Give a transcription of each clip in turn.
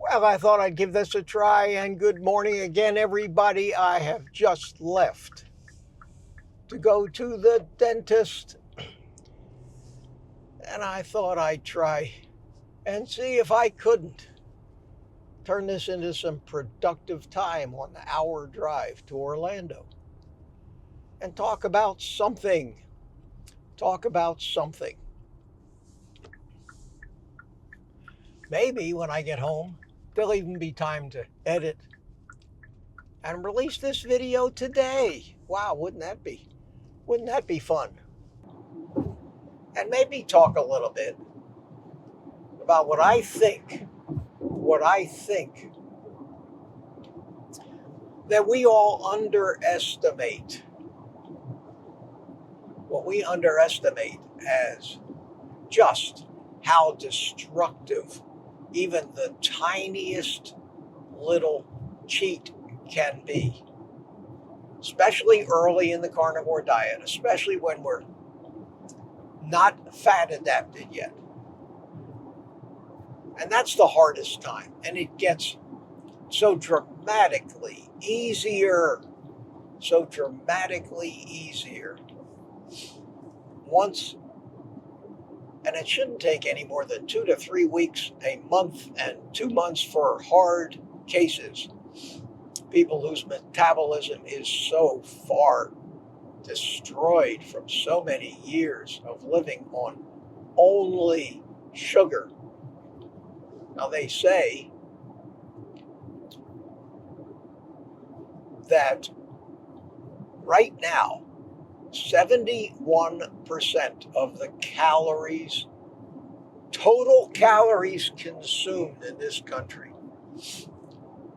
Well, I thought I'd give this a try, and good morning again, everybody. I have just left to go to the dentist, and I thought I'd try and see if I couldn't turn this into some productive time on the hour drive to Orlando and talk about something. Talk about something. Maybe when I get home, there'll even be time to edit and release this video today. Wow, wouldn't that be? Wouldn't that be fun? And maybe talk a little bit about what I think that we all underestimate, what we underestimate as just how destructive even the tiniest little cheat can be, especially early in the carnivore diet, especially when we're not fat adapted yet. And that's the hardest time. And it gets so dramatically easier. Once, and it shouldn't take any more than 2 to 3 weeks, a month, and 2 months for hard cases. People whose metabolism is so far destroyed from so many years of living on only sugar. Now, they say that right now, 71% of the calories, total calories consumed in this country,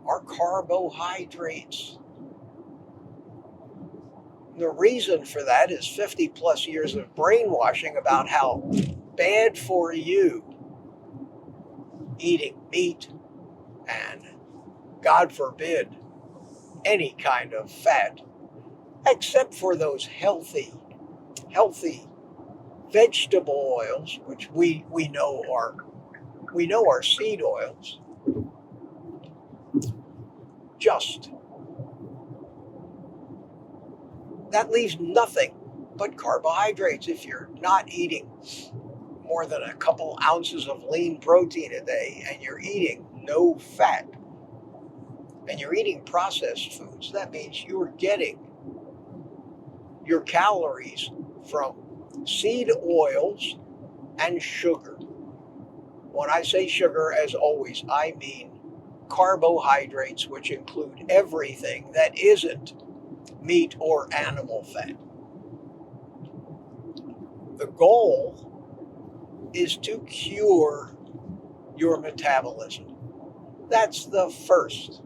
are carbohydrates. The reason for that is 50 plus years of brainwashing about how bad for you eating meat and, God forbid, any kind of fat, except for those healthy vegetable oils, which we know are seed oils. Just that leaves nothing but carbohydrates if you're not eating more than a couple ounces of lean protein a day and you're eating no fat and you're eating processed foods. That means you're getting your calories from seed oils and sugar. When I say sugar, as always, I mean carbohydrates, which include everything that isn't meat or animal fat. The goal is to cure your metabolism. That's the first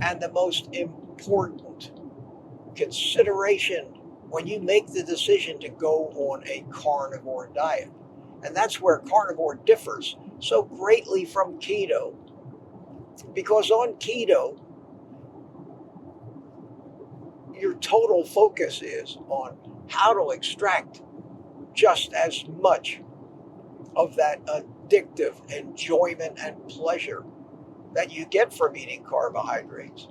and the most important consideration when you make the decision to go on a carnivore diet. And that's where carnivore differs so greatly from keto. Because on keto, your total focus is on how to extract just as much of that addictive enjoyment and pleasure that you get from eating carbohydrates.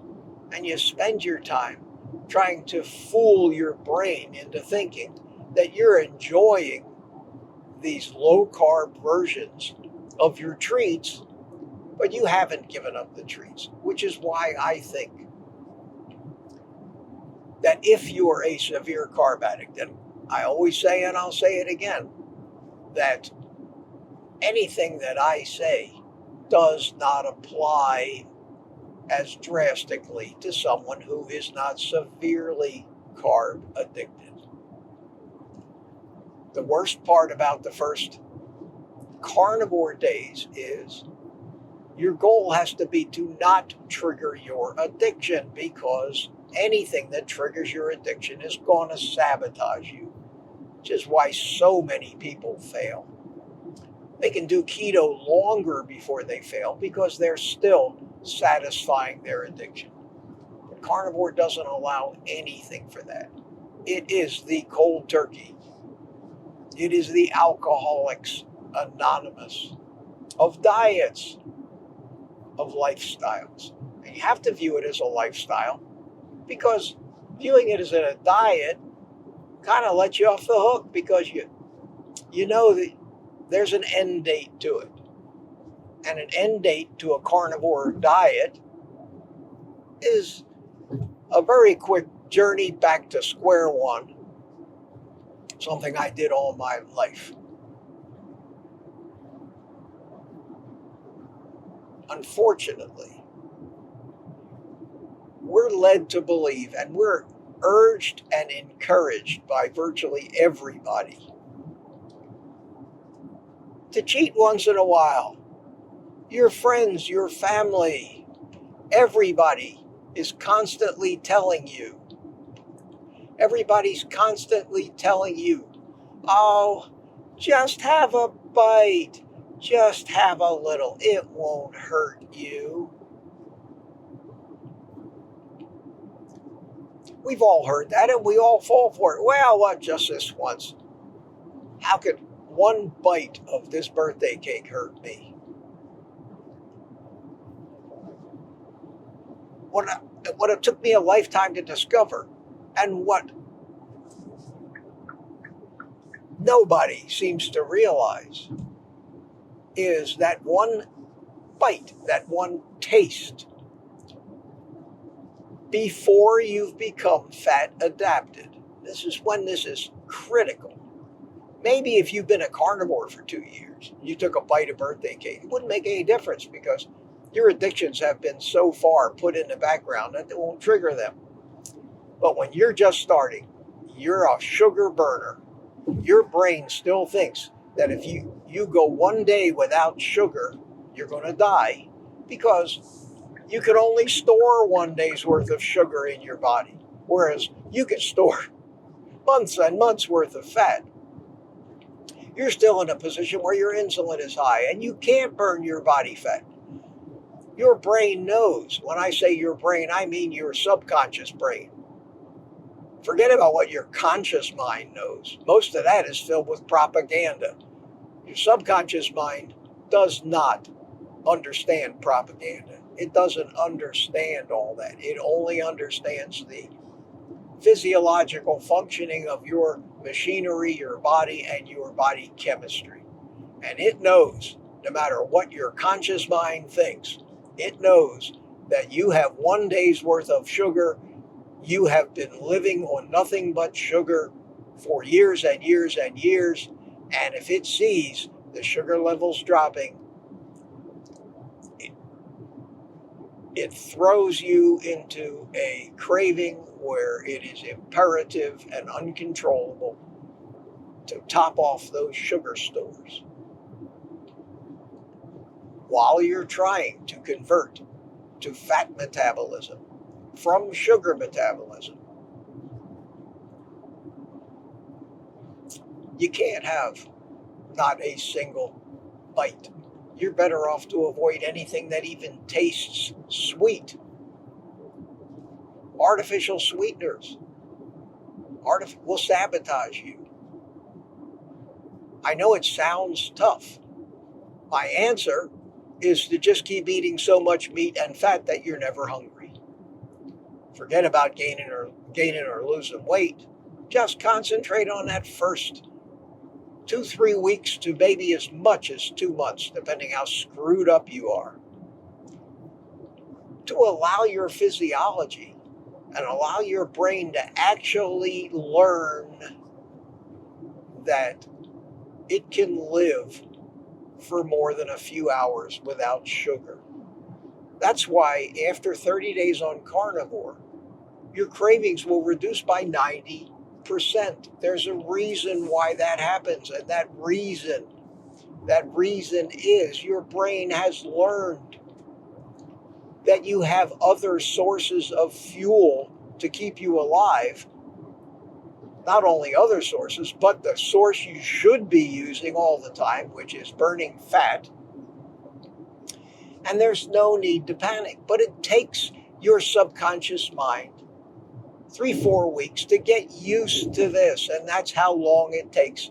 And you spend your time trying to fool your brain into thinking that you're enjoying these low-carb versions of your treats, but you haven't given up the treats, which is why I think that if you're a severe carb addict, and I always say, and I'll say it again, that anything that I say does not apply as drastically to someone who is not severely carb addicted. The worst part about the first carnivore days is your goal has to be to not trigger your addiction, because anything that triggers your addiction is going to sabotage you, which is why so many people fail. They can do keto longer before they fail because they're still satisfying their addiction. But carnivore doesn't allow anything for that. It is the cold turkey. It is the Alcoholics Anonymous of diets, of lifestyles. And you have to view it as a lifestyle, because viewing it as a diet kind of lets you off the hook, because you know that there's an end date to it. And an end date to a carnivore diet is a very quick journey back to square one, something I did all my life. Unfortunately, we're led to believe, and we're urged and encouraged by virtually everybody, to cheat once in a while. Your friends, your family, everybody is constantly telling you. Everybody's constantly telling you, oh, just have a bite. Just have a little. It won't hurt you. We've all heard that, and we all fall for it. Well, what, just this once? How could one bite of this birthday cake hurt me? What it took me a lifetime to discover, and what nobody seems to realize, is that one bite, that one taste, before you've become fat adapted. This is when this is critical. Maybe if you've been a carnivore for 2 years, you took a bite of birthday cake, it wouldn't make any difference, because your addictions have been so far put in the background that they won't trigger them. But when you're just starting, you're a sugar burner. Your brain still thinks that if you go 1 day without sugar, you're going to die, because you can only store 1 day's worth of sugar in your body, whereas you can store months and months worth of fat. You're still in a position where your insulin is high and you can't burn your body fat. Your brain knows. When I say your brain, I mean your subconscious brain. Forget about what your conscious mind knows. Most of that is filled with propaganda. Your subconscious mind does not understand propaganda. It doesn't understand all that. It only understands the physiological functioning of your machinery, your body, and your body chemistry. And it knows, no matter what your conscious mind thinks, it knows that you have 1 day's worth of sugar. You have been living on nothing but sugar for years and years and years. And if it sees the sugar levels dropping, it throws you into a craving where it is imperative and uncontrollable to top off those sugar stores, while you're trying to convert to fat metabolism from sugar metabolism. You can't have not a single bite. You're better off to avoid anything that even tastes sweet. Artificial sweeteners will sabotage you. I know it sounds tough. My answer is to just keep eating so much meat and fat that you're never hungry. Forget about gaining or losing weight. Just concentrate on that first 2-3 weeks to maybe as much as 2 months, depending how screwed up you are, to allow your physiology and allow your brain to actually learn that it can live for more than a few hours without sugar. That's why after 30 days on carnivore, your cravings will reduce by 90%. There's a reason why that happens, and that reason is your brain has learned that you have other sources of fuel to keep you alive. Not only other sources, but the source you should be using all the time, which is burning fat. And there's no need to panic, but it takes your subconscious mind 3-4 weeks to get used to this, and that's how long it takes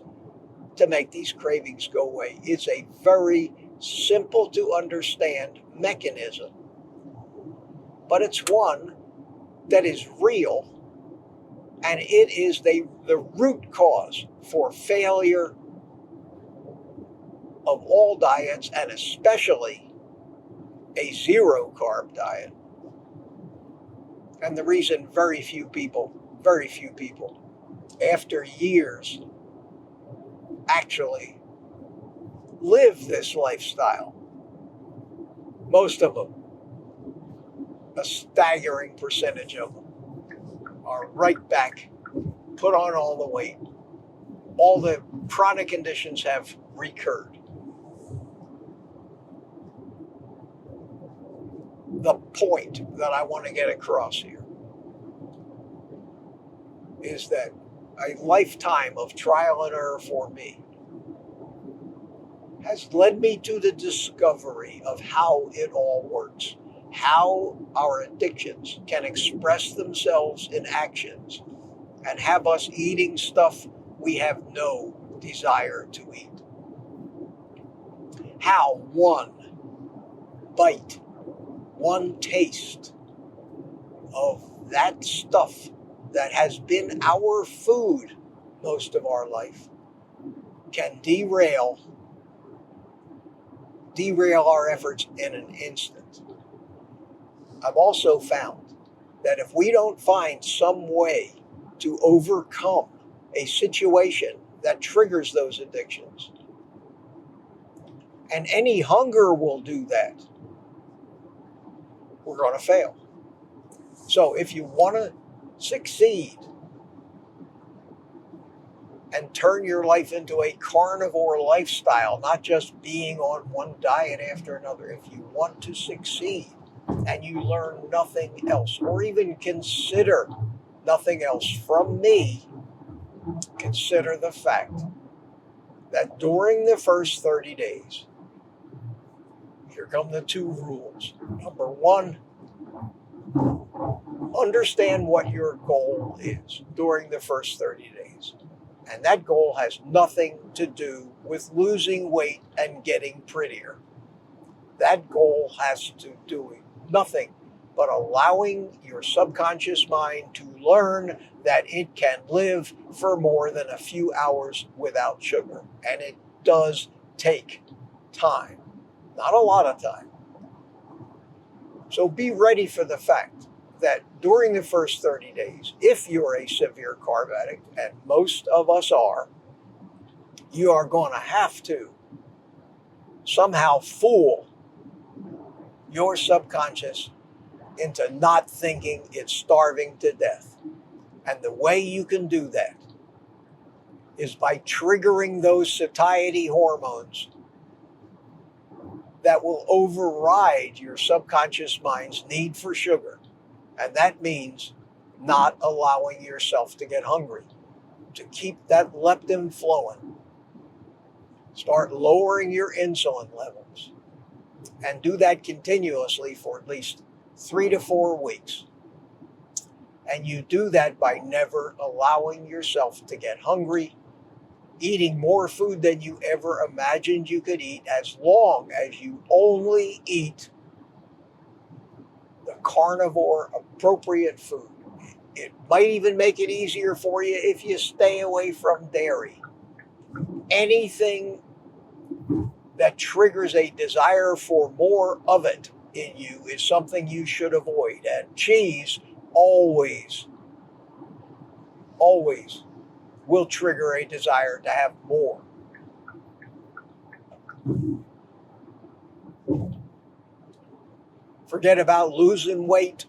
to make these cravings go away. It's a very simple to understand mechanism, but it's one that is real, and it is the root cause for failure of all diets, and especially a zero carb diet. And the reason very few people, after years, actually live this lifestyle, most of them, a staggering percentage of them, are right back, put on all the weight. All the chronic conditions have recurred. The point that I want to get across here is that a lifetime of trial and error for me has led me to the discovery of how it all works, how our addictions can express themselves in actions and have us eating stuff we have no desire to eat. How one bite, one taste of that stuff that has been our food most of our life can derail our efforts in an instant. I've also found that if we don't find some way to overcome a situation that triggers those addictions, and any hunger will do that, we're going to fail. So if you want to succeed and turn your life into a carnivore lifestyle, not just being on one diet after another, if you want to succeed and you learn nothing else, or even consider nothing else from me, consider the fact that during the first 30 days, here come the two rules. Number one, understand what your goal is during the first 30 days. And that goal has nothing to do with losing weight and getting prettier. That goal has to do with nothing but allowing your subconscious mind to learn that it can live for more than a few hours without sugar. And it does take time, not a lot of time. So be ready for the fact that during the first 30 days, if you're a severe carb addict, and most of us are, you are going to have to somehow fool your subconscious into not thinking it's starving to death. And the way you can do that is by triggering those satiety hormones that will override your subconscious mind's need for sugar. And that means not allowing yourself to get hungry, to keep that leptin flowing. Start lowering your insulin levels, and do that continuously for at least 3 to 4 weeks. And you do that by never allowing yourself to get hungry, eating more food than you ever imagined you could eat, as long as you only eat the carnivore appropriate food. It might even make it easier for you if you stay away from dairy. Anything that triggers a desire for more of it in you is something you should avoid. And cheese always will trigger a desire to have more. Forget about losing weight.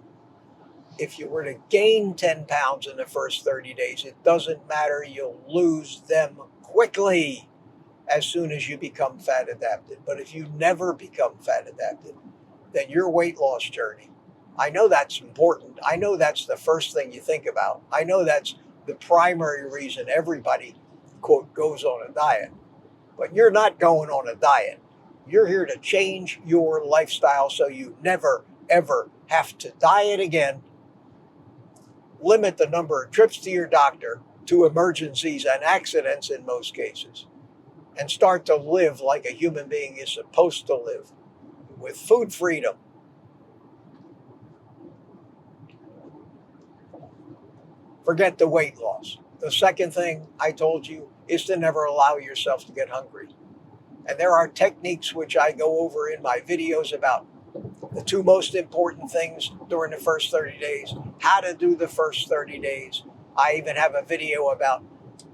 If you were to gain 10 pounds in the first 30 days, it doesn't matter. You'll lose them quickly as soon as you become fat adapted. But if you never become fat adapted, then your weight loss journey, I know that's important. I know that's the first thing you think about. I know that's the primary reason everybody, quote, goes on a diet. But you're not going on a diet. You're here to change your lifestyle so you never, ever have to diet again. Limit the number of trips to your doctor to emergencies and accidents in most cases. and start to live like a human being is supposed to live, with food freedom. Forget the weight loss. The second thing I told you is to never allow yourself to get hungry. And there are techniques which I go over in my videos about the two most important things during the first 30 days, how to do the first 30 days. I even have a video about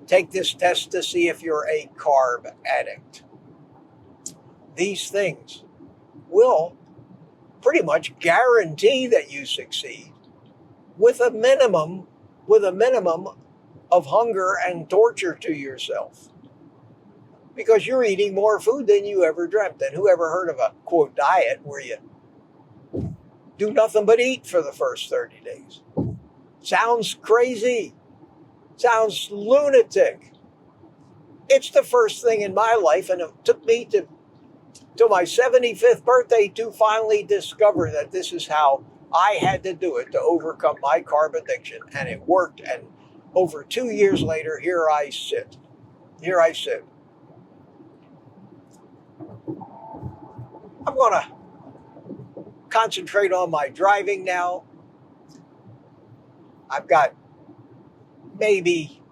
take this test to see if you're a carb addict. These things will pretty much guarantee that you succeed with a minimum of hunger and torture to yourself. Because you're eating more food than you ever dreamt. And who ever heard of a, quote, diet where you do nothing but eat for the first 30 days? Sounds crazy. Sounds lunatic. It's the first thing in my life, and it took me to my 75th birthday to finally discover that this is how I had to do it to overcome my carb addiction. And it worked. And over 2 years later, here I sit. I'm going to concentrate on my driving now. I've got maybe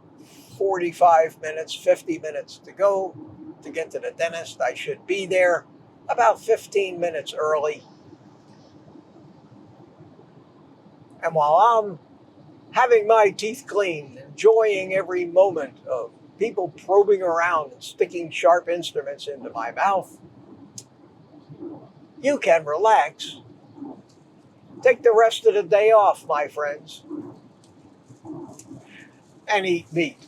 45 minutes, 50 minutes to go to get to the dentist. I should be there about 15 minutes early. And while I'm having my teeth cleaned, enjoying every moment of people probing around and sticking sharp instruments into my mouth, you can relax. Take the rest of the day off, my friends, and eat meat.